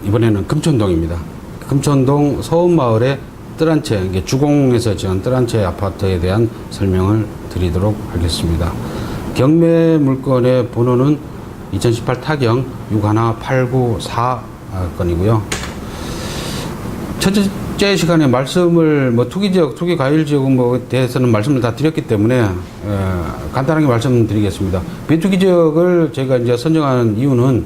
이번에는 금천동입니다. 금천동 서운마을의 뜰 한 채, 이게 주공에서 지은 뜰 한 채 아파트에 대한 설명을 드리도록 하겠습니다. 경매 물건의 번호는 2018 타경 61894 건이고요. 첫째 시간에 말씀을 투기지역, 투기과일지역 대해서는 말씀을 다 드렸기 때문에 간단하게 말씀드리겠습니다. 비투기지역을 저희가 이제 선정하는 이유는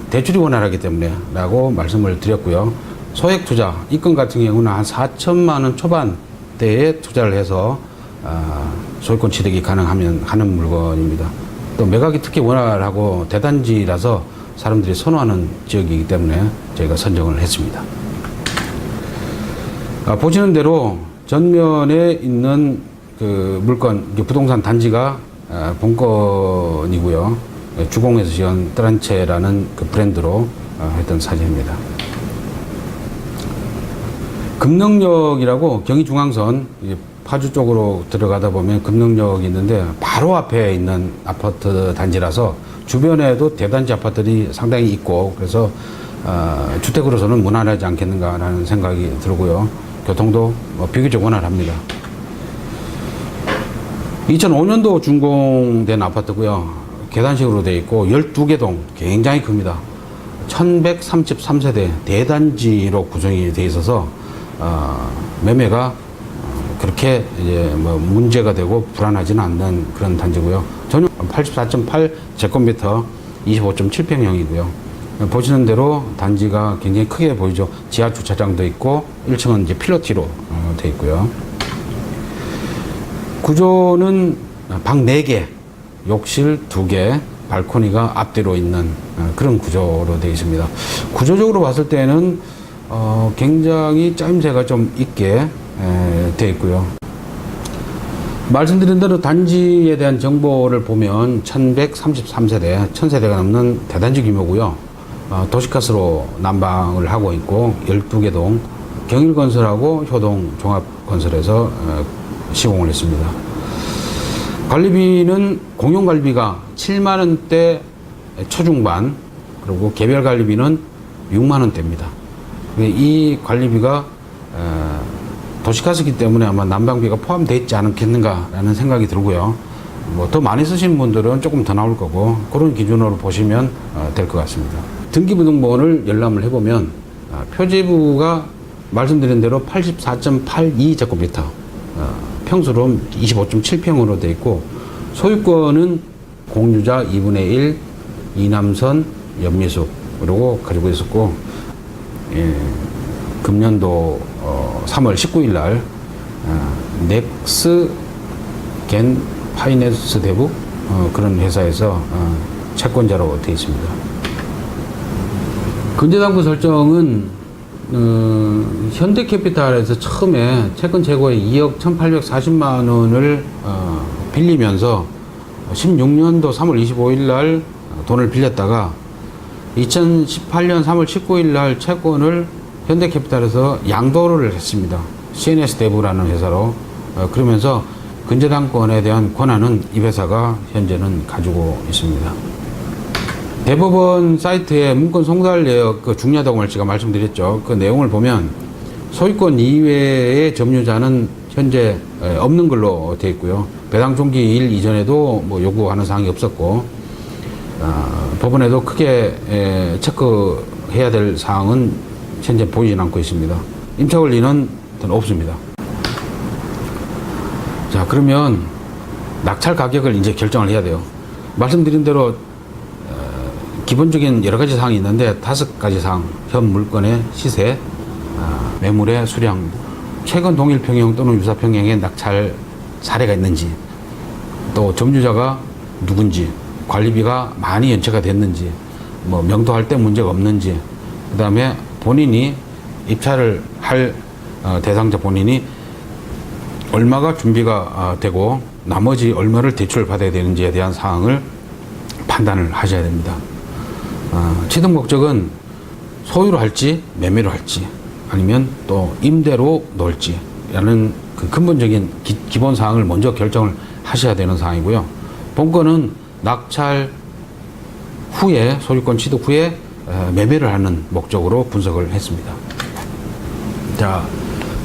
대출이 원활하기 때문에 라고 말씀을 드렸고요. 소액 투자, 이 건 같은 경우는 한 4천만 원 초반대에 투자를 해서 소유권 취득이 가능하면 하는 물건입니다. 또 매각이 특히 원활하고 대단지라서 사람들이 선호하는 지역이기 때문에 저희가 선정을 했습니다. 보시는 대로 전면에 있는 그 물건, 부동산 단지가 본건이고요. 주공에서 지은 뜰 한 채라는 그 브랜드로 했던 사진입니다. 금능역이라고 경의중앙선 파주 쪽으로 들어가다 보면 금능역이 있는데 바로 앞에 있는 아파트 단지라서 주변에도 대단지 아파트들이 상당히 있고 그래서 주택으로서는 무난하지 않겠는가라는 생각이 들고요. 교통도 비교적 원활합니다. 2005년도 준공된 아파트고요. 계단식으로 되어 있고 12개 동 굉장히 큽니다. 1133세대 대단지로 구성이 되어 있어서 매매가 그렇게 이제 문제가 되고 불안하지는 않는 그런 단지고요. 전용 84.8 제곱미터 25.7평형이고요. 보시는 대로 단지가 굉장히 크게 보이죠. 지하 주차장도 있고 1층은 이제 필로티로 되어 있고요. 구조는 방 4개, 욕실 2개, 발코니가 앞뒤로 있는 그런 구조로 되어 있습니다. 구조적으로 봤을 때는 굉장히 짜임새가 좀 있게 되어 있고요. 말씀드린 대로 단지에 대한 정보를 보면 1133세대, 1000세대가 넘는 대단지 규모고요. 도시가스로 난방을 하고 있고 12개 동, 경일건설하고 효동종합건설에서 시공을 했습니다. 관리비는 공용관리비가 7만원대 초중반, 그리고 개별관리비는 6만원대입니다. 이 관리비가 도시가스이기 때문에 아마 난방비가 포함되어 있지 않겠는가라는 생각이 들고요. 더 많이 쓰시는 분들은 조금 더 나올 거고 그런 기준으로 보시면 될 것 같습니다. 등기부등본을 열람을 해보면 표지부가 말씀드린 대로 84.82제곱미터, 평수로 25.7평으로 되어 있고 소유권은 공유자 2분의 1 이남선 연미숙으로 가지고 있었고 금년도 3월 19일 날 넥스 겐 파이낸스 대부 그런 회사에서 채권자로 되어 있습니다. 근저당권 설정은 현대캐피탈에서 처음에 채권 재고에 2억 1,840만 원을 빌리면서 16년도 3월 25일 날 돈을 빌렸다가 2018년 3월 19일 날 채권을 현대캐피탈에서 양도를 했습니다. CNS 대부라는 회사로. 그러면서 근저당권에 대한 권한은 이 회사가 현재는 가지고 있습니다. 대법원 사이트에 문건 송달 내역 그 중야동을 제가 말씀드렸죠. 그 내용을 보면 소유권 이외의 점유자는 현재 없는 걸로 되어 있고요. 배당 종기일 이전에도 요구하는 사항이 없었고 법원에도 크게 체크해야 될 사항은 현재 보이진 않고 있습니다. 임차 권리는 없습니다. 자, 그러면 낙찰 가격을 이제 결정을 해야 돼요. 말씀드린 대로 기본적인 여러 가지 사항이 있는데 5가지 사항, 현 물건의 시세, 매물의 수량, 최근 동일 평형 또는 유사 평형의 낙찰 사례가 있는지, 또 점유자가 누군지, 관리비가 많이 연체가 됐는지, 명도할 때 문제가 없는지, 그 다음에 본인이 입찰을 할 대상자 본인이 얼마가 준비가 되고 나머지 얼마를 대출을 받아야 되는지에 대한 사항을 판단을 하셔야 됩니다. 취득 목적은 소유로 할지 매매로 할지 아니면 또 임대로 놓을지 라는 그 근본적인 기본 사항을 먼저 결정을 하셔야 되는 사항이고요. 본건은 낙찰 후에 소유권 취득 후에 매매를 하는 목적으로 분석을 했습니다. 자,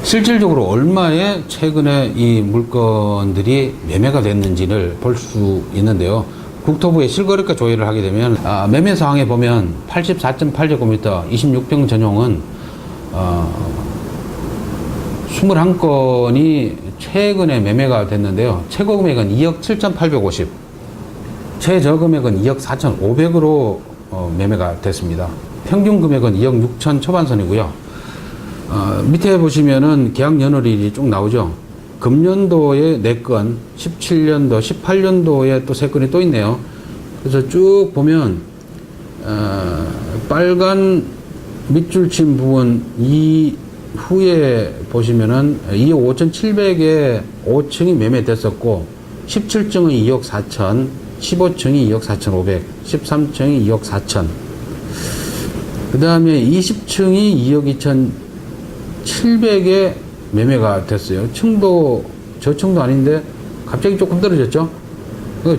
실질적으로 얼마에 최근에 이 물건들이 매매가 됐는지를 볼 수 있는데요. 국토부의 실거래가 조회를 하게 되면 매매 사항에 보면 84.8제곱미터 26평 전용은 21건이 최근에 매매가 됐는데요. 최고 금액은 2억 7,850, 최저 금액은 2억 4,500으로 매매가 됐습니다. 평균 금액은 2억 6천 초반선이고요. 밑에 보시면은 계약 연월일이 쭉 나오죠. 금년도에 4건, 17년도, 18년도에 또 3건이 또 있네요. 그래서 쭉 보면 빨간 밑줄 친 부분 이후에 보시면은 2억 5,700에 5층이 매매됐었고 17층은 2억 4천, 15층이 2억 4,500, 13층이 2억 4천, 그 다음에 20층이 2억 2,700에 매매가 됐어요. 층도 저층도 아닌데 갑자기 조금 떨어졌죠.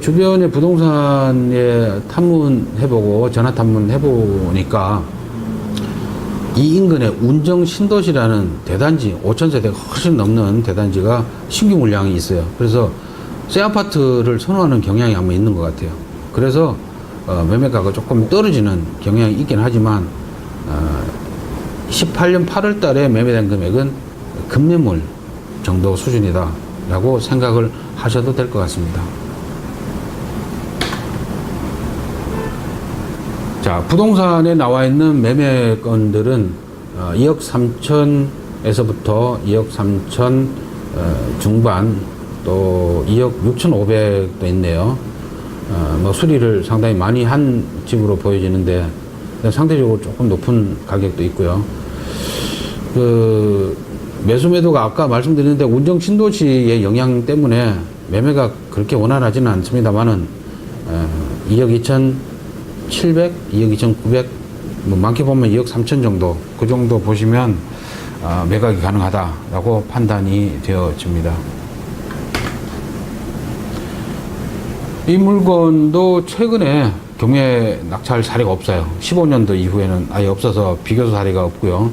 주변의 부동산에 탐문해보고 전화 탐문해보니까 이 인근에 운정 신도시라는 대단지 5,000세대가 훨씬 넘는 대단지가 신규 물량이 있어요. 그래서 새 아파트를 선호하는 경향이 아마 있는 것 같아요. 그래서 매매가가 조금 떨어지는 경향이 있긴 하지만 18년 8월 달에 매매된 금액은 급매물 정도 수준이다 라고 생각을 하셔도 될 것 같습니다. 자, 부동산에 나와 있는 매매건들은 2억 3천에서부터 2억 3천 중반, 또 2억 6,500도 있네요. 뭐 수리를 상당히 많이 한 집으로 보여지는데 상대적으로 조금 높은 가격도 있고요. 매수 매도가 아까 말씀드렸는데 운정 신도시의 영향 때문에 매매가 그렇게 원활하지는 않습니다만은 2억 2,700, 2억 2,900, 뭐 많게 보면 2억 3천 정도, 그 정도 보시면 매각이 가능하다라고 판단이 되어집니다. 이 물건도 최근에 경매 낙찰 사례가 없어요. 15년도 이후에는 아예 없어서 비교서 사례가 없고요.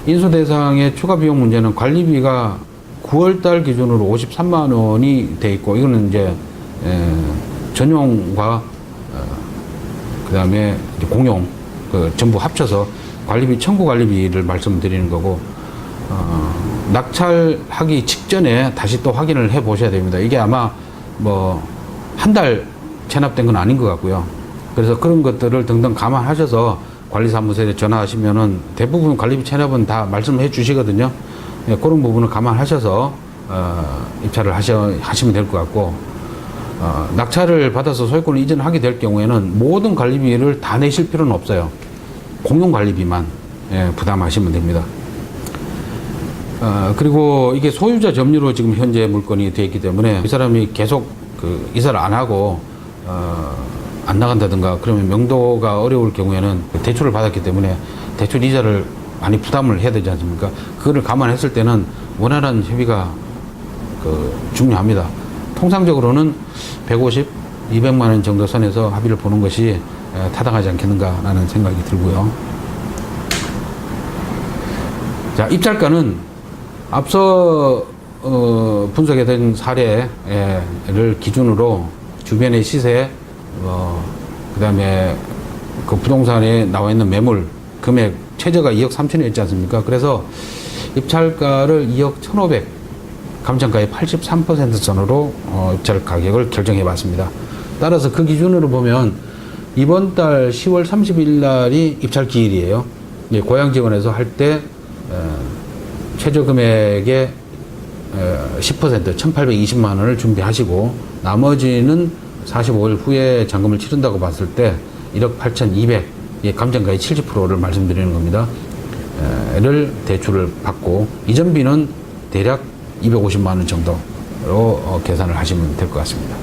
인수 대상의 추가 비용 문제는 관리비가 9월달 기준으로 53만 원이 돼 있고, 이거는 이제 전용과 그 다음에 공용 전부 합쳐서 관리비, 청구 관리비를 말씀드리는 거고, 낙찰하기 직전에 다시 또 확인을 해 보셔야 됩니다. 이게 아마 뭐 한 달 체납된 건 아닌 것 같고요. 그래서 그런 것들을 등등 감안하셔서 관리사무소에 전화하시면은 대부분 관리비 체납은 다 말씀해 주시거든요. 예, 그런 부분을 감안하셔서 입찰을 하시면 될 것 같고, 낙찰을 받아서 소유권을 이전하게 될 경우에는 모든 관리비를 다 내실 필요는 없어요. 공용 관리비만 부담하시면 됩니다. 그리고 이게 소유자 점유로 지금 현재 물건이 되어 있기 때문에 이 사람이 계속 이사를 안 하고 안 나간다든가 그러면 명도가 어려울 경우에는 대출을 받았기 때문에 대출 이자를 많이 부담을 해야 되지 않습니까? 그거를 감안했을 때는 원활한 협의가 중요합니다. 통상적으로는 150, 200만 원 정도 선에서 합의를 보는 것이 타당하지 않겠는가라는 생각이 들고요. 자, 입찰가는 앞서 분석된 사례를 기준으로 주변의 시세, 그 다음에 그 부동산에 나와 있는 매물 금액 최저가 2억 3천이었지 않습니까? 그래서 입찰가를 2억 1,500, 감정가의 83% 선으로 입찰 가격을 결정해 봤습니다. 따라서 그 기준으로 보면 이번 달 10월 30일 날이 입찰 기일이에요. 고양지원에서 할 때 최저 금액의 10% 1,820만 원을 준비하시고 나머지는 45일 후에 잔금을 치른다고 봤을 때 1억 8,200, 감정가의 70%를 말씀드리는 겁니다. 를 대출을 받고 이전비는 대략 250만 원 정도로 계산을 하시면 될 것 같습니다.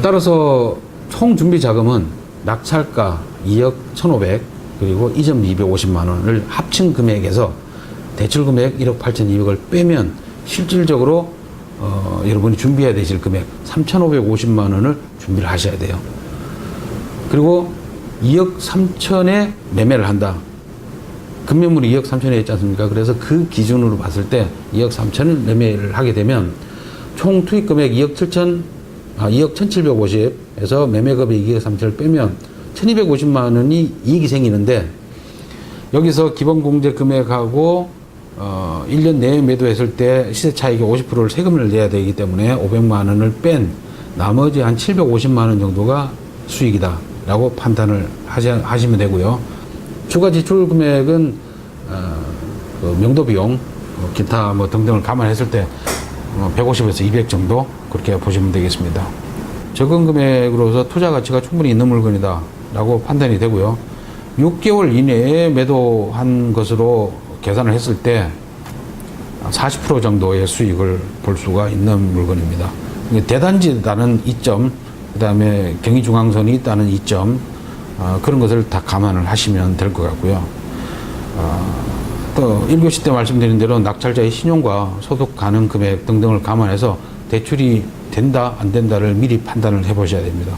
따라서 총 준비 자금은 낙찰가 2억 1,500 그리고 이전비 250만 원을 합친 금액에서 대출 금액 1억 8,200을 빼면 실질적으로 여러분이 준비해야 되실 금액 3,550만 원을 준비를 하셔야 돼요. 그리고 2억 3천에 매매를 한다. 금매물이 2억 3천에 있지 않습니까? 그래서 그 기준으로 봤을 때 2억 3천을 매매를 하게 되면 총 투입 금액 2억 1,750에서 매매금액 2억 3천을 빼면 1,250만 원이 이익이 생기는데, 여기서 기본 공제 금액하고 1년 내에 매도했을 때 시세 차익의 50%를 세금을 내야 되기 때문에 500만 원을 뺀 나머지 한 750만 원 정도가 수익이다 라고 판단을 하시면 되고요. 추가 지출 금액은 그 명도 비용, 기타 뭐 등등을 감안했을 때 150에서 200 정도 그렇게 보시면 되겠습니다. 적은 금액으로서 투자 가치가 충분히 있는 물건이다 라고 판단이 되고요. 6개월 이내에 매도한 것으로 계산을 했을 때 40% 정도의 수익을 볼 수가 있는 물건입니다. 대단지 있다는 이점, 그 다음에 경의중앙선이 있다는 이점, 그런 것을 다 감안을 하시면 될 것 같고요. 또 1교시 때 말씀드린 대로 낙찰자의 신용과 소득 가능 금액 등등을 감안해서 대출이 된다 안 된다를 미리 판단을 해 보셔야 됩니다.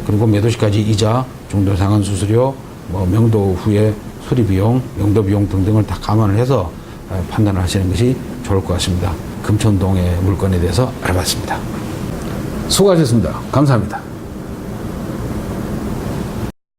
그리고 매도 시까지 이자, 중도 상환 수수료, 뭐 명도 후에 수리 비용, 명도 비용 등등을 다 감안을 해서 판단을 하시는 것이 좋을 것 같습니다. 금천동의 물건에 대해서 알아봤습니다. 수고하셨습니다. 감사합니다.